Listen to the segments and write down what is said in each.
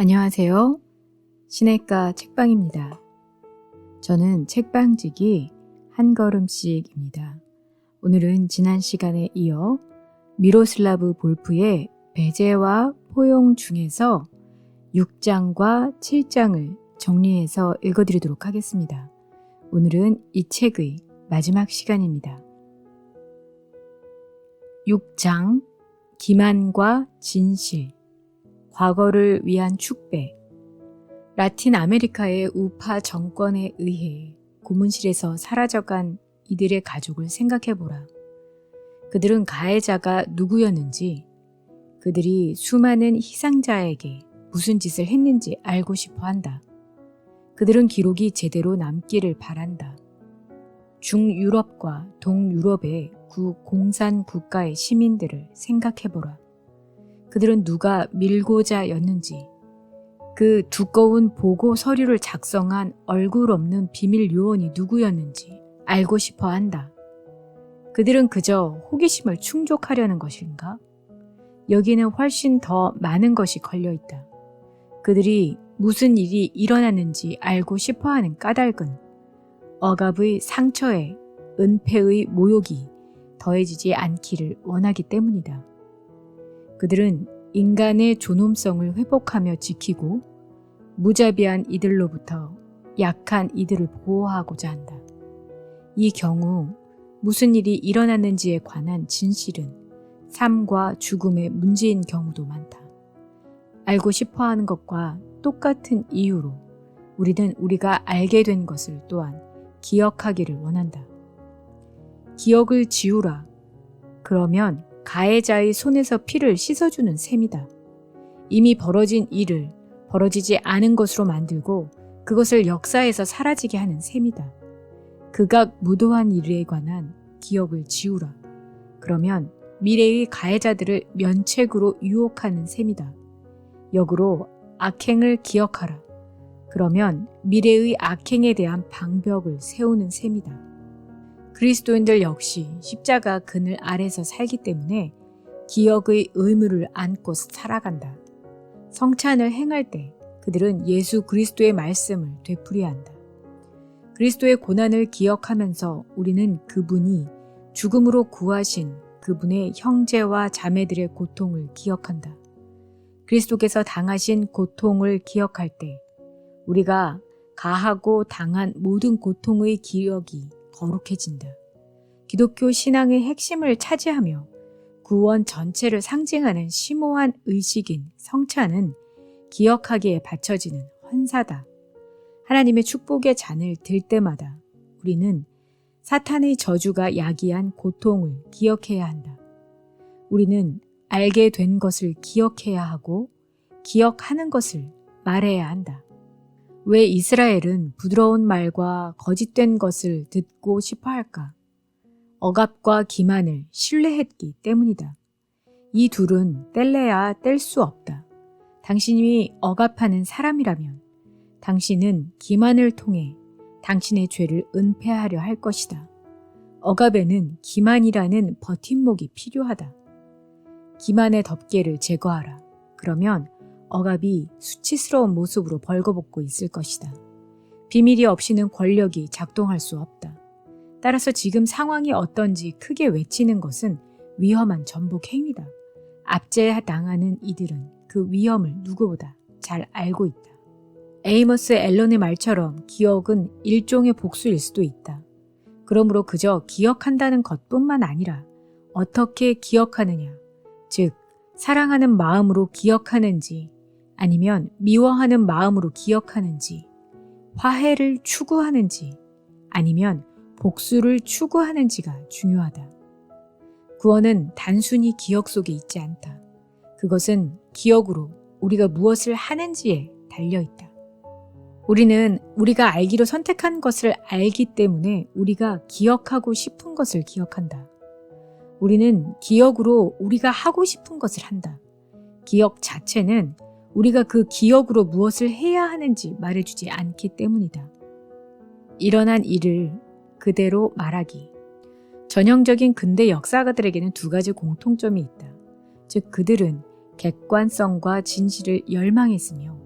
안녕하세요. 시냇가 책방입니다. 저는 책방지기 한 걸음씩입니다. 오늘은 지난 시간에 이어 미로슬라브 볼프의 배제와 포용 중에서 6장과 7장을 정리해서 읽어드리도록 하겠습니다. 오늘은 이 책의 마지막 시간입니다. 6장 기만과 진실, 과거를 위한 축배. 라틴 아메리카의 우파 정권에 의해 고문실에서 사라져간 이들의 가족을 생각해보라. 그들은 가해자가 누구였는지, 그들이 수많은 희생자에게 무슨 짓을 했는지 알고 싶어 한다. 그들은 기록이 제대로 남기를 바란다. 중유럽과 동유럽의 공산 국가의 시민들을 생각해보라. 그들은 누가 밀고자였는지, 그 두꺼운 보고 서류를 작성한 얼굴 없는 비밀 요원이 누구였는지 알고 싶어 한다. 그들은 그저 호기심을 충족하려는 것인가? 여기는 훨씬 더 많은 것이 걸려있다. 그들이 무슨 일이 일어났는지 알고 싶어하는 까닭은 억압의 상처에 은폐의 모욕이 더해지지 않기를 원하기 때문이다. 그들은 인간의 존엄성을 회복하며 지키고 무자비한 이들로부터 약한 이들을 보호하고자 한다. 이 경우 무슨 일이 일어났는지에 관한 진실은 삶과 죽음의 문제인 경우도 많다. 알고 싶어하는 것과 똑같은 이유로 우리는 우리가 알게 된 것을 또한 기억하기를 원한다. 기억을 지우라. 그러면 가해자의 손에서 피를 씻어주는 셈이다. 이미 벌어진 일을 벌어지지 않은 것으로 만들고 그것을 역사에서 사라지게 하는 셈이다. 극악 무도한 일에 관한 기억을 지우라. 그러면 미래의 가해자들을 면책으로 유혹하는 셈이다. 역으로 악행을 기억하라. 그러면 미래의 악행에 대한 방벽을 세우는 셈이다. 그리스도인들 역시 십자가 그늘 아래서 살기 때문에 기억의 의무를 안고 살아간다. 성찬을 행할 때 그들은 예수 그리스도의 말씀을 되풀이해야 한다. 그리스도의 고난을 기억하면서 우리는 그분이 죽음으로 구하신 그분의 형제와 자매들의 고통을 기억한다. 그리스도께서 당하신 고통을 기억할 때 우리가 가하고 당한 모든 고통의 기억이 거룩해진다. 기독교 신앙의 핵심을 차지하며 구원 전체를 상징하는 심오한 의식인 성찬은 기억하기에 바쳐지는 헌사다. 하나님의 축복의 잔을 들 때마다 우리는 사탄의 저주가 야기한 고통을 기억해야 한다. 우리는 알게 된 것을 기억해야 하고 기억하는 것을 말해야 한다. 왜 이스라엘은 부드러운 말과 거짓된 것을 듣고 싶어 할까? 억압과 기만을 신뢰했기 때문이다. 이 둘은 뗄래야 뗄 수 없다. 당신이 억압하는 사람이라면 당신은 기만을 통해 당신의 죄를 은폐하려 할 것이다. 억압에는 기만이라는 버팀목이 필요하다. 기만의 덮개를 제거하라. 그러면 억압이 수치스러운 모습으로 벌거벗고 있을 것이다. 비밀이 없이는 권력이 작동할 수 없다. 따라서 지금 상황이 어떤지 크게 외치는 것은 위험한 전복 행위다. 압제당하는 이들은 그 위험을 누구보다 잘 알고 있다. 에이머스 앨런의 말처럼 기억은 일종의 복수일 수도 있다. 그러므로 그저 기억한다는 것뿐만 아니라 어떻게 기억하느냐, 즉 사랑하는 마음으로 기억하는지 아니면 미워하는 마음으로 기억하는지, 화해를 추구하는지 아니면 복수를 추구하는지가 중요하다. 구원은 단순히 기억 속에 있지 않다. 그것은 기억으로 우리가 무엇을 하는지에 달려있다. 우리는 우리가 알기로 선택한 것을 알기 때문에 우리가 기억하고 싶은 것을 기억한다. 우리는 기억으로 우리가 하고 싶은 것을 한다. 기억 자체는 우리가 그 기억으로 무엇을 해야 하는지 말해주지 않기 때문이다. 일어난 일을 그대로 말하기. 전형적인 근대 역사가들에게는 두 가지 공통점이 있다. 즉 그들은 객관성과 진실을 열망했으며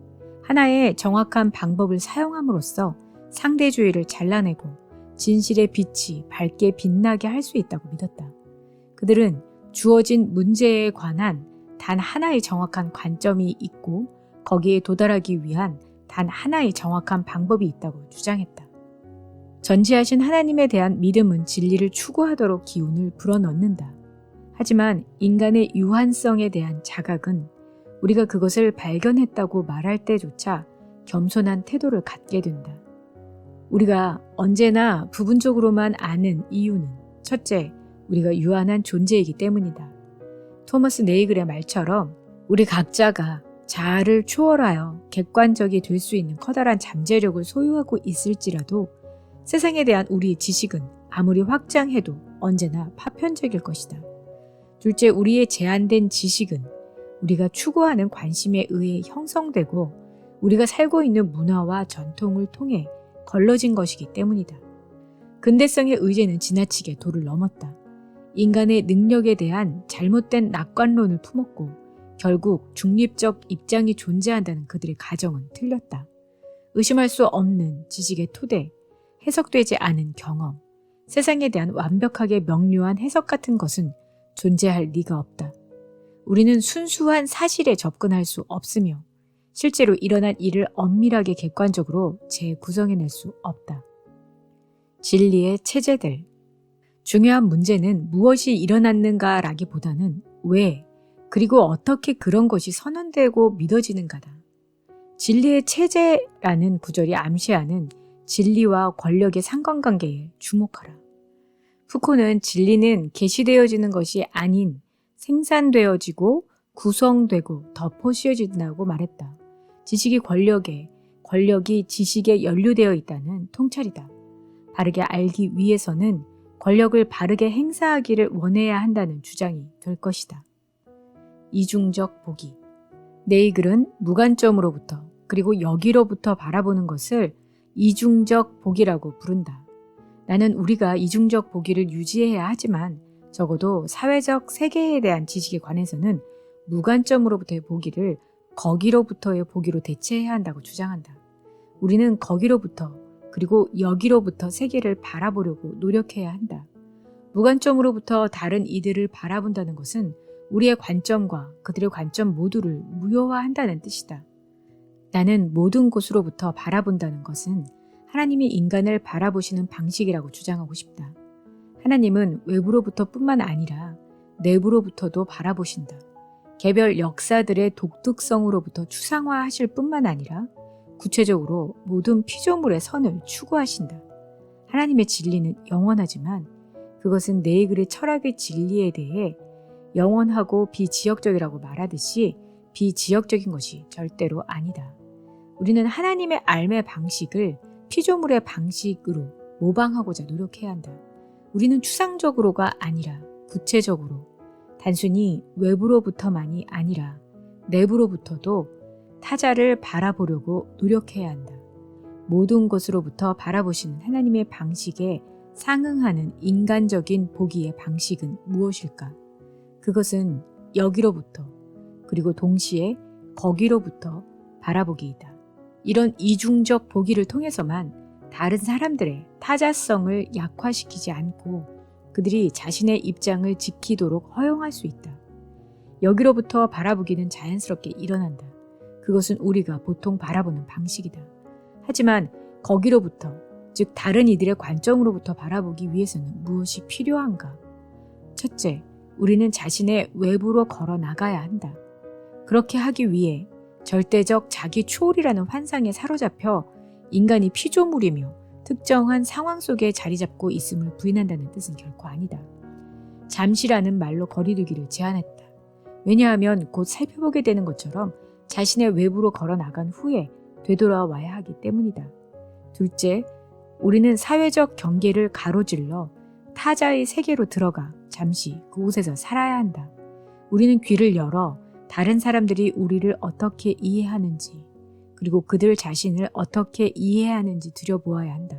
하나의 정확한 방법을 사용함으로써 상대주의를 잘라내고 진실의 빛이 밝게 빛나게 할 수 있다고 믿었다. 그들은 주어진 문제에 관한 단 하나의 정확한 관점이 있고 거기에 도달하기 위한 단 하나의 정확한 방법이 있다고 주장했다. 전지하신 하나님에 대한 믿음은 진리를 추구하도록 기운을 불어넣는다. 하지만 인간의 유한성에 대한 자각은 우리가 그것을 발견했다고 말할 때조차 겸손한 태도를 갖게 된다. 우리가 언제나 부분적으로만 아는 이유는 첫째, 우리가 유한한 존재이기 때문이다. 토머스 네이글의 말처럼 우리 각자가 자아를 초월하여 객관적이 될 수 있는 커다란 잠재력을 소유하고 있을지라도 세상에 대한 우리의 지식은 아무리 확장해도 언제나 파편적일 것이다. 둘째, 우리의 제한된 지식은 우리가 추구하는 관심에 의해 형성되고 우리가 살고 있는 문화와 전통을 통해 걸러진 것이기 때문이다. 근대성의 의제는 지나치게 도를 넘었다. 인간의 능력에 대한 잘못된 낙관론을 품었고 결국 중립적 입장이 존재한다는 그들의 가정은 틀렸다. 의심할 수 없는 지식의 토대, 해석되지 않은 경험, 세상에 대한 완벽하게 명료한 해석 같은 것은 존재할 리가 없다. 우리는 순수한 사실에 접근할 수 없으며 실제로 일어난 일을 엄밀하게 객관적으로 재구성해낼 수 없다. 진리의 체제들. 중요한 문제는 무엇이 일어났는가라기보다는 왜, 그리고 어떻게 그런 것이 선언되고 믿어지는가다. 진리의 체제라는 구절이 암시하는 진리와 권력의 상관관계에 주목하라. 푸코는 진리는 계시되어지는 것이 아닌 생산되어지고 구성되고 덮어 씌워진다고 말했다. 지식이 권력에, 권력이 지식에 연루되어 있다는 통찰이다. 바르게 알기 위해서는 권력을 바르게 행사하기를 원해야 한다는 주장이 될 것이다. 이중적 보기. 네이글은 무관점으로부터 그리고 여기로부터 바라보는 것을 이중적 보기라고 부른다. 나는 우리가 이중적 보기를 유지해야 하지만 적어도 사회적 세계에 대한 지식에 관해서는 무관점으로부터의 보기를 거기로부터의 보기로 대체해야 한다고 주장한다. 우리는 거기로부터 그리고 여기로부터 세계를 바라보려고 노력해야 한다. 무관점으로부터 다른 이들을 바라본다는 것은 우리의 관점과 그들의 관점 모두를 무효화한다는 뜻이다. 나는 모든 곳으로부터 바라본다는 것은 하나님이 인간을 바라보시는 방식이라고 주장하고 싶다. 하나님은 외부로부터 뿐만 아니라 내부로부터도 바라보신다. 개별 역사들의 독특성으로부터 추상화하실 뿐만 아니라 구체적으로 모든 피조물의 선을 추구하신다. 하나님의 진리는 영원하지만 그것은 네이글의 철학의 진리에 대해 영원하고 비지역적이라고 말하듯이 비지역적인 것이 절대로 아니다. 우리는 하나님의 삶의 방식을 피조물의 방식으로 모방하고자 노력해야 한다. 우리는 추상적으로가 아니라 구체적으로, 단순히 외부로부터만이 아니라 내부로부터도 타자를 바라보려고 노력해야 한다. 모든 것으로부터 바라보시는 하나님의 방식에 상응하는 인간적인 보기의 방식은 무엇일까? 그것은 여기로부터 그리고 동시에 거기로부터 바라보기이다. 이런 이중적 보기를 통해서만 다른 사람들의 타자성을 약화시키지 않고 그들이 자신의 입장을 지키도록 허용할 수 있다. 여기로부터 바라보기는 자연스럽게 일어난다. 그것은 우리가 보통 바라보는 방식이다. 하지만 거기로부터, 즉 다른 이들의 관점으로부터 바라보기 위해서는 무엇이 필요한가? 첫째, 우리는 자신의 외부로 걸어 나가야 한다. 그렇게 하기 위해 절대적 자기 초월이라는 환상에 사로잡혀 인간이 피조물이며 특정한 상황 속에 자리 잡고 있음을 부인한다는 뜻은 결코 아니다. 잠시라는 말로 거리두기를 제한했다. 왜냐하면 곧 살펴보게 되는 것처럼 자신의 외부로 걸어 나간 후에 되돌아와야 하기 때문이다. 둘째, 우리는 사회적 경계를 가로질러 타자의 세계로 들어가 잠시 그곳에서 살아야 한다. 우리는 귀를 열어 다른 사람들이 우리를 어떻게 이해하는지 그리고 그들 자신을 어떻게 이해하는지 들여보아야 한다.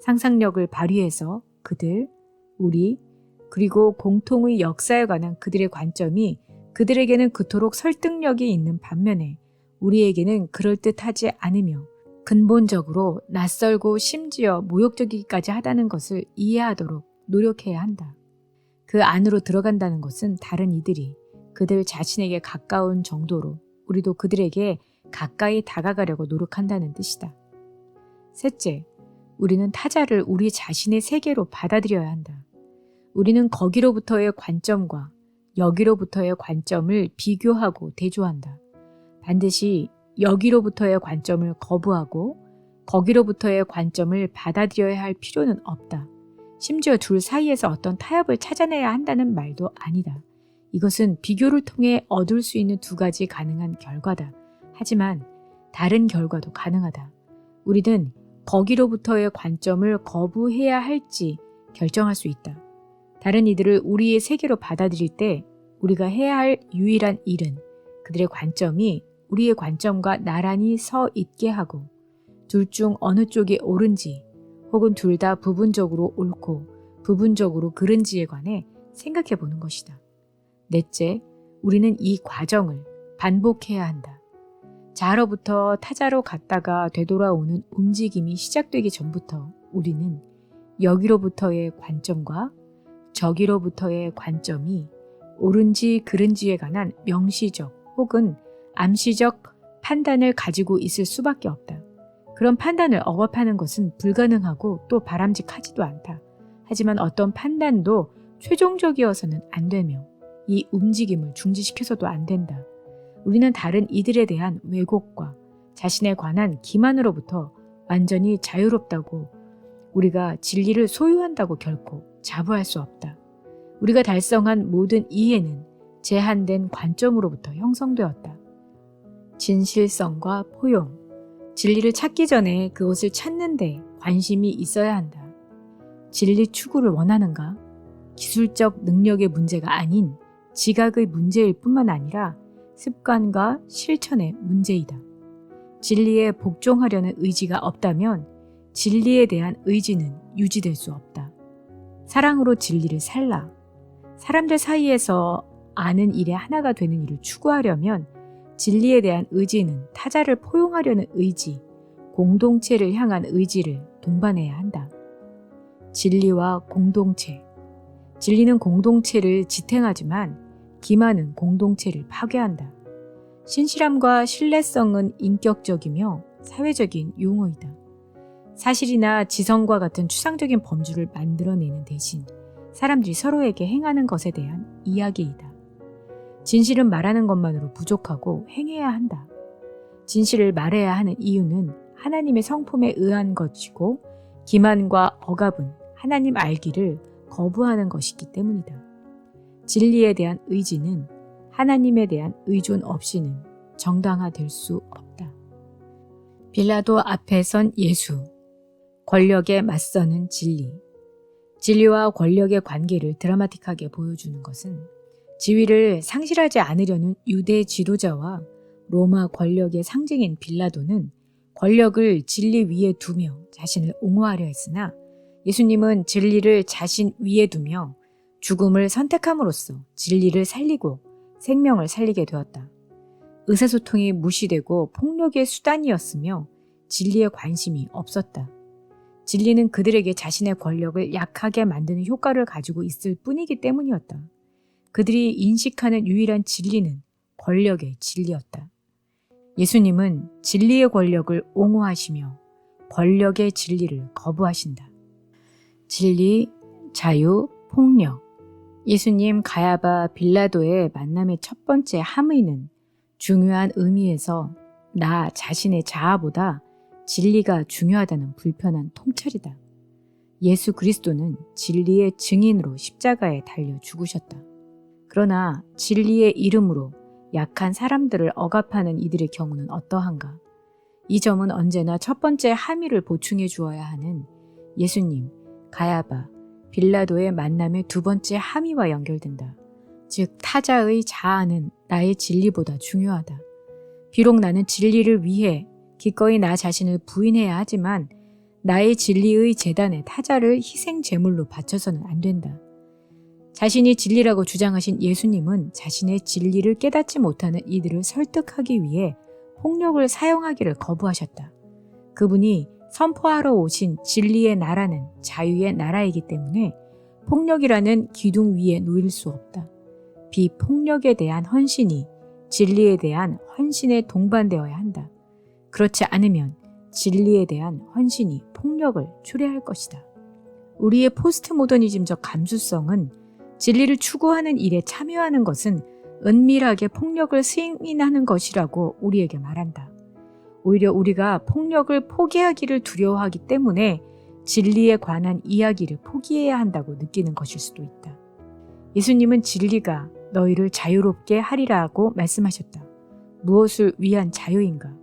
상상력을 발휘해서 그들, 우리, 그리고 공통의 역사에 관한 그들의 관점이 그들에게는 그토록 설득력이 있는 반면에 우리에게는 그럴듯하지 않으며 근본적으로 낯설고 심지어 모욕적이기까지 하다는 것을 이해하도록 노력해야 한다. 그 안으로 들어간다는 것은 다른 이들이 그들 자신에게 가까운 정도로 우리도 그들에게 가까이 다가가려고 노력한다는 뜻이다. 셋째, 우리는 타자를 우리 자신의 세계로 받아들여야 한다. 우리는 거기로부터의 관점과 여기로부터의 관점을 비교하고 대조한다. 반드시 여기로부터의 관점을 거부하고 거기로부터의 관점을 받아들여야 할 필요는 없다. 심지어 둘 사이에서 어떤 타협을 찾아내야 한다는 말도 아니다. 이것은 비교를 통해 얻을 수 있는 두 가지 가능한 결과다. 하지만 다른 결과도 가능하다. 우리는 거기로부터의 관점을 거부해야 할지 결정할 수 있다. 다른 이들을 우리의 세계로 받아들일 때 우리가 해야 할 유일한 일은 그들의 관점이 우리의 관점과 나란히 서 있게 하고 둘 중 어느 쪽이 옳은지 혹은 둘 다 부분적으로 옳고 부분적으로 그른지에 관해 생각해 보는 것이다. 넷째, 우리는 이 과정을 반복해야 한다. 자로부터 타자로 갔다가 되돌아오는 움직임이 시작되기 전부터 우리는 여기로부터의 관점과 저기로부터의 관점이 옳은지 그른지에 관한 명시적 혹은 암시적 판단을 가지고 있을 수밖에 없다. 그런 판단을 억압하는 것은 불가능하고 또 바람직하지도 않다. 하지만 어떤 판단도 최종적이어서는 안 되며 이 움직임을 중지시켜서도 안 된다. 우리는 다른 이들에 대한 왜곡과 자신에 관한 기만으로부터 완전히 자유롭다고 우리가 진리를 소유한다고 결코 자부할 수 없다. 우리가 달성한 모든 이해는 제한된 관점으로부터 형성되었다. 진실성과 포용, 진리를 찾기 전에 그것을 찾는 데 관심이 있어야 한다. 진리 추구를 원하는가? 기술적 능력의 문제가 아닌 지각의 문제일 뿐만 아니라 습관과 실천의 문제이다. 진리에 복종하려는 의지가 없다면 진리에 대한 의지는 유지될 수 없다. 사랑으로 진리를 살라. 사람들 사이에서 아는 일에 하나가 되는 일을 추구하려면 진리에 대한 의지는 타자를 포용하려는 의지, 공동체를 향한 의지를 동반해야 한다. 진리와 공동체. 진리는 공동체를 지탱하지만 기만은 공동체를 파괴한다. 신실함과 신뢰성은 인격적이며 사회적인 용어이다. 사실이나 지성과 같은 추상적인 범주를 만들어내는 대신 사람들이 서로에게 행하는 것에 대한 이야기이다. 진실은 말하는 것만으로 부족하고 행해야 한다. 진실을 말해야 하는 이유는 하나님의 성품에 의한 것이고 기만과 억압은 하나님 알기를 거부하는 것이기 때문이다. 진리에 대한 의지는 하나님에 대한 의존 없이는 정당화될 수 없다. 빌라도 앞에 선 예수, 권력에 맞서는 진리. 진리와 권력의 관계를 드라마틱하게 보여주는 것은 지위를 상실하지 않으려는 유대 지도자와 로마 권력의 상징인 빌라도는 권력을 진리 위에 두며 자신을 옹호하려 했으나 예수님은 진리를 자신 위에 두며 죽음을 선택함으로써 진리를 살리고 생명을 살리게 되었다. 의사소통이 무시되고 폭력의 수단이었으며 진리에 관심이 없었다. 진리는 그들에게 자신의 권력을 약하게 만드는 효과를 가지고 있을 뿐이기 때문이었다. 그들이 인식하는 유일한 진리는 권력의 진리였다. 예수님은 진리의 권력을 옹호하시며 권력의 진리를 거부하신다. 진리, 자유, 폭력. 예수님 가야바 빌라도의 만남의 첫 번째 함의는 중요한 의미에서 나 자신의 자아보다 진리가 중요하다는 불편한 통찰이다. 예수 그리스도는 진리의 증인으로 십자가에 달려 죽으셨다. 그러나 진리의 이름으로 약한 사람들을 억압하는 이들의 경우는 어떠한가? 이 점은 언제나 첫 번째 함의를 보충해 주어야 하는 예수님, 가야바, 빌라도의 만남의 두 번째 함의와 연결된다. 즉 타자의 자아는 나의 진리보다 중요하다. 비록 나는 진리를 위해 기꺼이 나 자신을 부인해야 하지만 나의 진리의 재단에 타자를 희생 제물로 바쳐서는 안 된다. 자신이 진리라고 주장하신 예수님은 자신의 진리를 깨닫지 못하는 이들을 설득하기 위해 폭력을 사용하기를 거부하셨다. 그분이 선포하러 오신 진리의 나라는 자유의 나라이기 때문에 폭력이라는 기둥 위에 놓일 수 없다. 비폭력에 대한 헌신이 진리에 대한 헌신에 동반되어야 한다. 그렇지 않으면 진리에 대한 헌신이 폭력을 초래할 것이다. 우리의 포스트 모더니즘적 감수성은 진리를 추구하는 일에 참여하는 것은 은밀하게 폭력을 승인하는 것이라고 우리에게 말한다. 오히려 우리가 폭력을 포기하기를 두려워하기 때문에 진리에 관한 이야기를 포기해야 한다고 느끼는 것일 수도 있다. 예수님은 진리가 너희를 자유롭게 하리라고 말씀하셨다. 무엇을 위한 자유인가?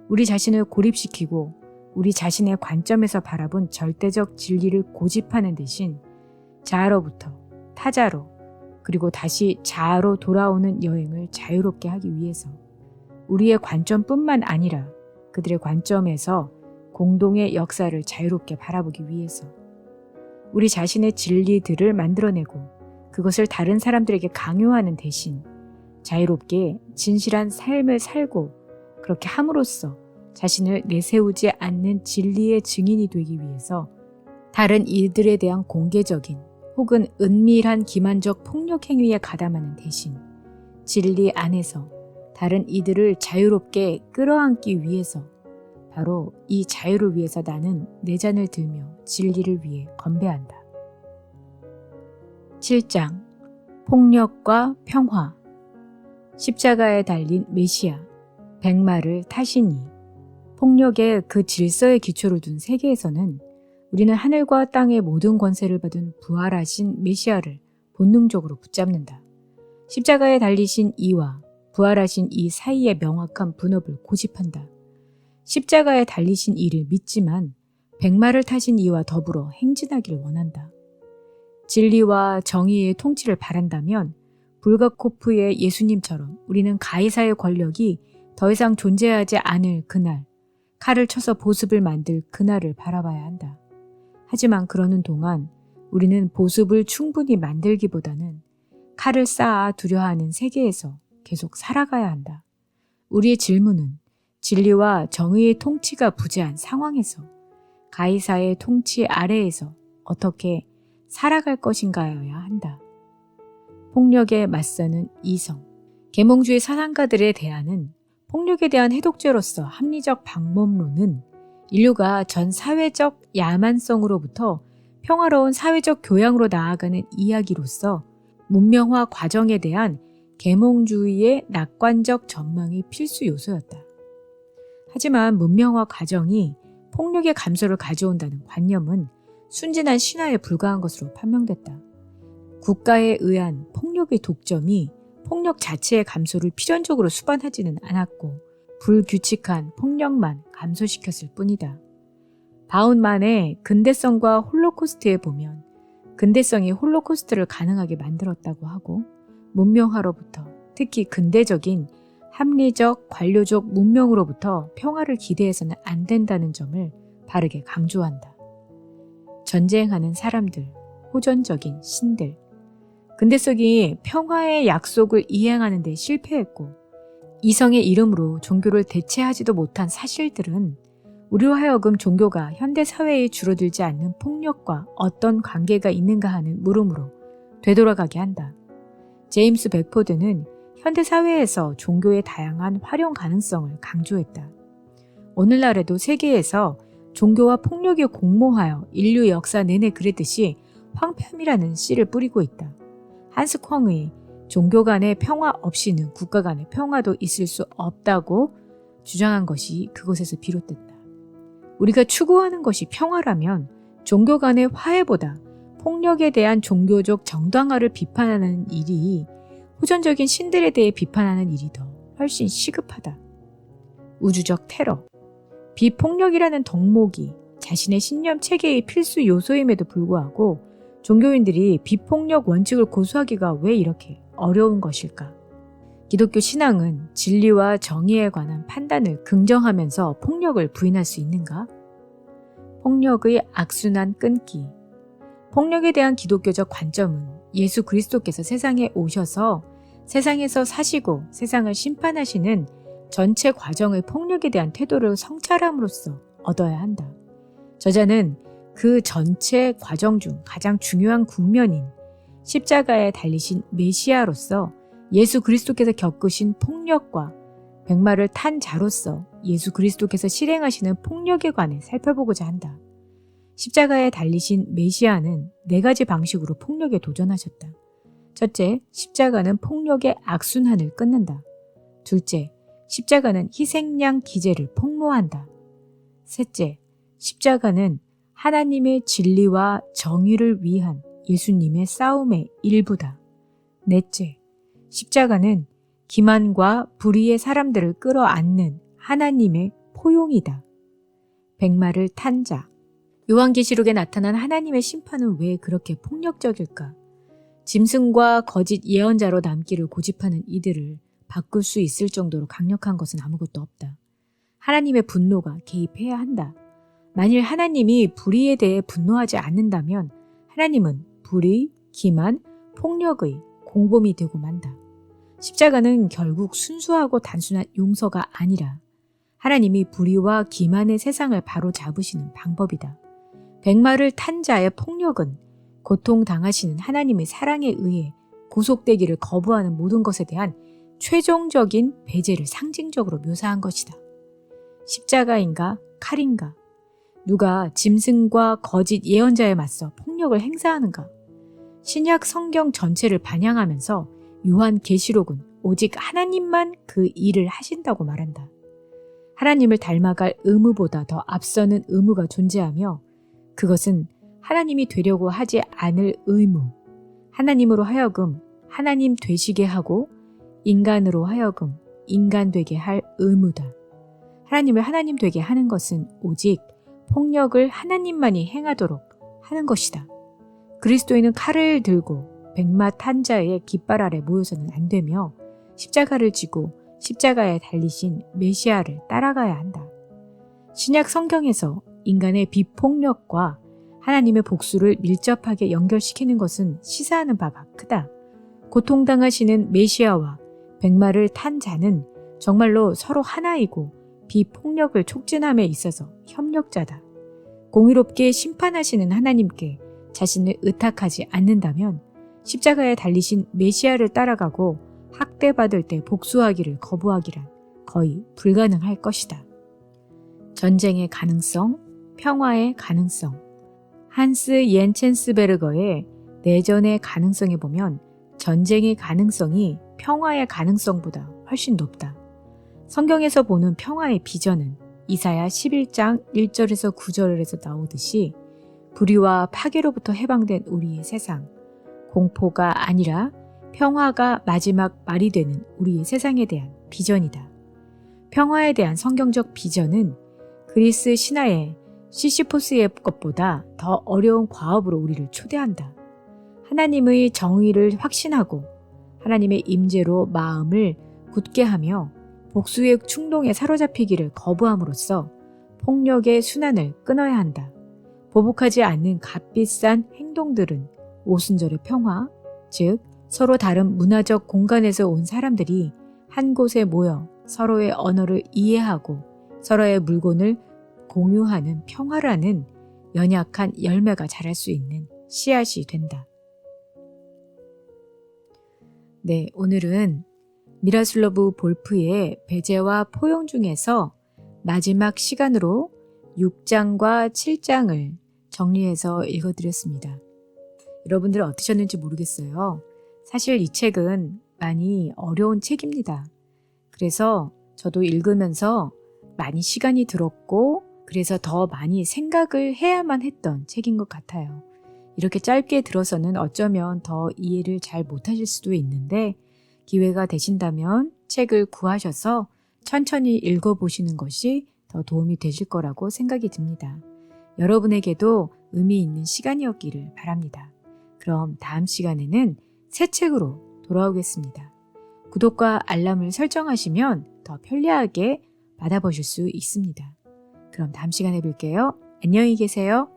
우리 자신을 고립시키고 우리 자신의 관점에서 바라본 절대적 진리를 고집하는 대신 자아로부터 타자로 그리고 다시 자아로 돌아오는 여행을 자유롭게 하기 위해서 우리의 관점뿐만 아니라 그들의 관점에서 공동의 역사를 자유롭게 바라보기 위해서 우리 자신의 진리들을 만들어내고 그것을 다른 사람들에게 강요하는 대신 자유롭게 진실한 삶을 살고 그렇게 함으로써 자신을 내세우지 않는 진리의 증인이 되기 위해서 다른 이들에 대한 공개적인 혹은 은밀한 기만적 폭력 행위에 가담하는 대신 진리 안에서 다른 이들을 자유롭게 끌어안기 위해서 바로 이 자유를 위해서 나는 내 잔을 들며 진리를 위해 건배한다. 7장 폭력과 평화 십자가에 달린 메시아 백마를 타시니 폭력의 그 질서의 기초를 둔 세계에서는 우리는 하늘과 땅의 모든 권세를 받은 부활하신 메시아를 본능적으로 붙잡는다. 십자가에 달리신 이와 부활하신 이 사이의 명확한 분업을 고집한다. 십자가에 달리신 이를 믿지만 백마를 타신 이와 더불어 행진하기를 원한다. 진리와 정의의 통치를 바란다면 불가코프의 예수님처럼 우리는 가이사의 권력이 더 이상 존재하지 않을 그날, 칼을 쳐서 보습을 만들 그날을 바라봐야 한다. 하지만 그러는 동안 우리는 보습을 충분히 만들기보다는 칼을 쌓아 두려 하는 세계에서 계속 살아가야 한다. 우리의 질문은 진리와 정의의 통치가 부재한 상황에서 가이사의 통치 아래에서 어떻게 살아갈 것인가여야 한다. 폭력에 맞서는 이성. 계몽주의 사상가들의 대안은 폭력에 대한 해독제로서 합리적 방법론은 인류가 전 사회적 야만성으로부터 평화로운 사회적 교양으로 나아가는 이야기로서 문명화 과정에 대한 계몽주의의 낙관적 전망이 필수 요소였다. 하지만 문명화 과정이 폭력의 감소를 가져온다는 관념은 순진한 신화에 불과한 것으로 판명됐다. 국가에 의한 폭력의 독점이 폭력 자체의 감소를 필연적으로 수반하지는 않았고 불규칙한 폭력만 감소시켰을 뿐이다. 바운만의 근대성과 홀로코스트에 보면 근대성이 홀로코스트를 가능하게 만들었다고 하고 문명화로부터 특히 근대적인 합리적 관료적 문명으로부터 평화를 기대해서는 안 된다는 점을 바르게 강조한다. 전쟁하는 사람들, 호전적인 신들, 근대성이 평화의 약속을 이행하는 데 실패했고 이성의 이름으로 종교를 대체하지도 못한 사실들은 우리로 하여금 종교가 현대사회에 줄어들지 않는 폭력과 어떤 관계가 있는가 하는 물음으로 되돌아가게 한다. 제임스 백포드는 현대사회에서 종교의 다양한 활용 가능성을 강조했다. 오늘날에도 세계에서 종교와 폭력이 공모하여 인류 역사 내내 그랬듯이 황폐함이라는 씨를 뿌리고 있다. 한스 콩의 종교 간의 평화 없이는 국가 간의 평화도 있을 수 없다고 주장한 것이 그것에서 비롯됐다. 우리가 추구하는 것이 평화라면 종교 간의 화해보다 폭력에 대한 종교적 정당화를 비판하는 일이 호전적인 신들에 대해 비판하는 일이 더 훨씬 시급하다. 우주적 테러, 비폭력이라는 덕목이 자신의 신념 체계의 필수 요소임에도 불구하고 종교인들이 비폭력 원칙을 고수하기가 왜 이렇게 어려운 것일까? 기독교 신앙은 진리와 정의에 관한 판단을 긍정하면서 폭력을 부인할 수 있는가? 폭력의 악순환 끊기. 폭력에 대한 기독교적 관점은 예수 그리스도께서 세상에 오셔서 세상에서 사시고 세상을 심판하시는 전체 과정의 폭력에 대한 태도를 성찰함으로써 얻어야 한다. 저자는 그 전체 과정 중 가장 중요한 국면인 십자가에 달리신 메시아로서 예수 그리스도께서 겪으신 폭력과 백마를 탄 자로서 예수 그리스도께서 실행하시는 폭력에 관해 살펴보고자 한다. 십자가에 달리신 메시아는 4가지 방식으로 폭력에 도전하셨다. 첫째, 십자가는 폭력의 악순환을 끊는다. 둘째, 십자가는 희생양 기제를 폭로한다. 셋째, 십자가는 하나님의 진리와 정의를 위한 예수님의 싸움의 일부다. 넷째, 십자가는 기만과 불의의 사람들을 끌어안는 하나님의 포용이다. 백마를 탄 자. 요한계시록에 나타난 하나님의 심판은 왜 그렇게 폭력적일까? 짐승과 거짓 예언자로 남기를 고집하는 이들을 바꿀 수 있을 정도로 강력한 것은 아무것도 없다. 하나님의 분노가 개입해야 한다. 만일 하나님이 불의에 대해 분노하지 않는다면 하나님은 불의, 기만, 폭력의 공범이 되고 만다. 십자가는 결국 순수하고 단순한 용서가 아니라 하나님이 불의와 기만의 세상을 바로잡으시는 방법이다. 백마를 탄 자의 폭력은 고통당하시는 하나님의 사랑에 의해 구속되기를 거부하는 모든 것에 대한 최종적인 배제를 상징적으로 묘사한 것이다. 십자가인가 칼인가? 누가 짐승과 거짓 예언자에 맞서 폭력을 행사하는가? 신약 성경 전체를 반영하면서 요한계시록은 오직 하나님만 그 일을 하신다고 말한다. 하나님을 닮아갈 의무보다 더 앞서는 의무가 존재하며 그것은 하나님이 되려고 하지 않을 의무, 하나님으로 하여금 하나님 되시게 하고 인간으로 하여금 인간 되게 할 의무다. 하나님을 하나님 되게 하는 것은 오직 폭력을 하나님만이 행하도록 하는 것이다. 그리스도인은 칼을 들고 백마 탄 자의 깃발 아래 모여서는 안 되며 십자가를 지고 십자가에 달리신 메시아를 따라가야 한다. 신약 성경에서 인간의 비폭력과 하나님의 복수를 밀접하게 연결시키는 것은 시사하는 바가 크다. 고통당하시는 메시아와 백마를 탄 자는 정말로 서로 하나이고 비폭력을 촉진함에 있어서 협력자다. 공의롭게 심판하시는 하나님께 자신을 의탁하지 않는다면 십자가에 달리신 메시아를 따라가고 학대받을 때 복수하기를 거부하기란 거의 불가능할 것이다. 전쟁의 가능성, 평화의 가능성. 한스 옌첸스베르거의 내전의 가능성에 보면 전쟁의 가능성이 평화의 가능성보다 훨씬 높다. 성경에서 보는 평화의 비전은 이사야 11장 1절에서 9절에서 나오듯이 불의와 파괴로부터 해방된 우리의 세상, 공포가 아니라 평화가 마지막 말이 되는 우리의 세상에 대한 비전이다. 평화에 대한 성경적 비전은 그리스 신화의 시시포스의 것보다 더 어려운 과업으로 우리를 초대한다. 하나님의 정의를 확신하고 하나님의 임재로 마음을 굳게 하며 복수의 충동에 사로잡히기를 거부함으로써 폭력의 순환을 끊어야 한다. 보복하지 않는 값비싼 행동들은 오순절의 평화, 즉 서로 다른 문화적 공간에서 온 사람들이 한 곳에 모여 서로의 언어를 이해하고 서로의 물건을 공유하는 평화라는 연약한 열매가 자랄 수 있는 씨앗이 된다. 네, 오늘은 미라슬로브 볼프의 배제와 포용 중에서 마지막 시간으로 6장과 7장을 정리해서 읽어드렸습니다. 여러분들은 어떠셨는지 모르겠어요. 사실 이 책은 많이 어려운 책입니다. 그래서 저도 읽으면서 많이 시간이 들었고 그래서 더 많이 생각을 해야만 했던 책인 것 같아요. 이렇게 짧게 들어서는 어쩌면 더 이해를 잘 못하실 수도 있는데 기회가 되신다면 책을 구하셔서 천천히 읽어보시는 것이 더 도움이 되실 거라고 생각이 듭니다. 여러분에게도 의미 있는 시간이었기를 바랍니다. 그럼 다음 시간에는 새 책으로 돌아오겠습니다. 구독과 알람을 설정하시면 더 편리하게 받아보실 수 있습니다. 그럼 다음 시간에 뵐게요. 안녕히 계세요.